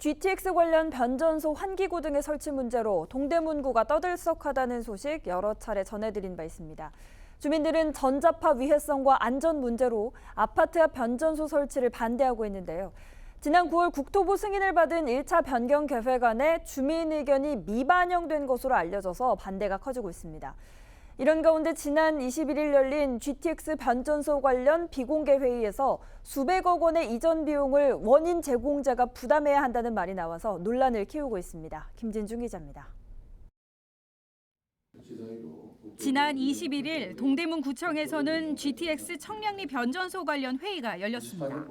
GTX 관련 변전소 환기구 등의 설치 문제로 동대문구가 떠들썩하다는 소식 여러 차례 전해드린 바 있습니다. 주민들은 전자파 위해성과 안전 문제로 아파트 앞 변전소 설치를 반대하고 있는데요. 지난 9월 국토부 승인을 받은 1차 변경 계획안에 주민 의견이 미반영된 것으로 알려져서 반대가 커지고 있습니다. 이런 가운데 지난 21일 열린 GTX 변전소 관련 비공개 회의에서 수백억 원의 이전 비용을 원인 제공자가 부담해야 한다는 말이 나와서 논란을 키우고 있습니다. 김진중 기자입니다. 지난 21일 동대문구청에서는 GTX 청량리 변전소 관련 회의가 열렸습니다.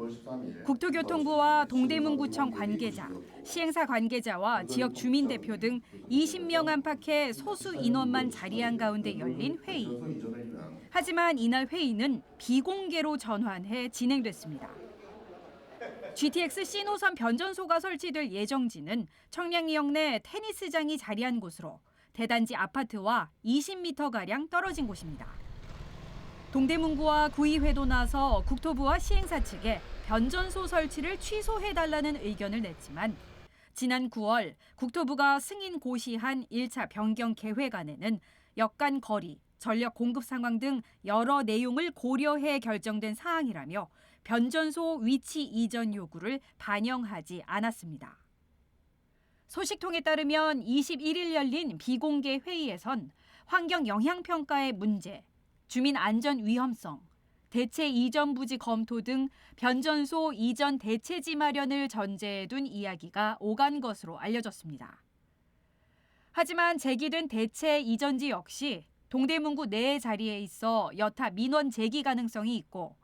국토교통부와 동대문구청 관계자, 시행사 관계자와 지역 주민 대표 등 20명 안팎의 소수 인원만 자리한 가운데 열린 회의. 하지만 이날 회의는 비공개로 전환해 진행됐습니다. GTX C노선 변전소가 설치될 예정지는 청량리역 내 테니스장이 자리한 곳으로 대단지 아파트와 20m가량 떨어진 곳입니다. 동대문구와 구의회도 나서 국토부와 시행사 측에 변전소 설치를 취소해달라는 의견을 냈지만 지난 9월 국토부가 승인 고시한 1차 변경 계획안에는 역간 거리, 전력 공급 상황 등 여러 내용을 고려해 결정된 사항이라며 변전소 위치 이전 요구를 반영하지 않았습니다. 소식통에 따르면 21일 열린 비공개 회의에선 환경 영향평가의 문제, 주민 안전 위험성, 대체 이전 부지 검토 등 변전소 이전 대체지 마련을 전제에 둔 이야기가 오간 것으로 알려졌습니다. 하지만 제기된 대체 이전지 역시 동대문구 내 자리에 있어 여타 민원 제기 가능성이 있고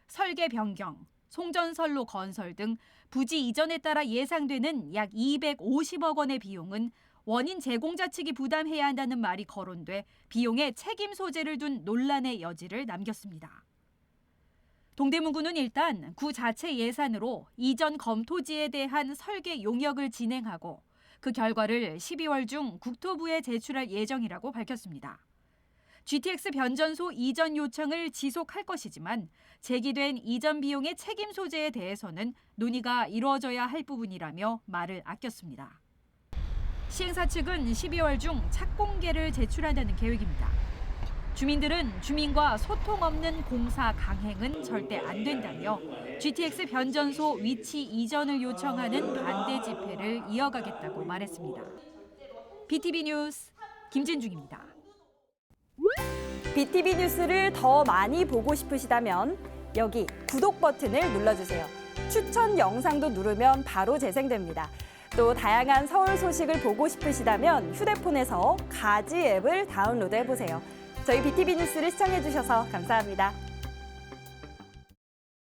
설계 변경, 송전선로 건설 등 부지 이전에 따라 예상되는 약 250억 원의 비용은 원인 제공자 측이 부담해야 한다는 말이 거론돼 비용에 책임 소재를 둔 논란의 여지를 남겼습니다. 동대문구는 일단 구 자체 예산으로 이전 검토지에 대한 설계 용역을 진행하고 그 결과를 12월 중 국토부에 제출할 예정이라고 밝혔습니다. GTX 변전소 이전 요청을 지속할 것이지만 제기된 이전 비용의 책임 소재에 대해서는 논의가 이루어져야 할 부분이라며 말을 아꼈습니다. 시행사 측은 12월 중 착공계를 제출한다는 계획입니다. 주민들은 주민과 소통 없는 공사 강행은 절대 안 된다며 GTX 변전소 위치 이전을 요청하는 반대 집회를 이어가겠다고 말했습니다. BTV 뉴스 김진중입니다. BTV 뉴스를 더 많이 보고 싶으시다면 여기 구독 버튼을 눌러주세요. 추천 영상도 누르면 바로 재생됩니다. 또 다양한 서울 소식을 보고 싶으시다면 휴대폰에서 가지 앱을 다운로드해보세요. 저희 BTV 뉴스를 시청해주셔서 감사합니다.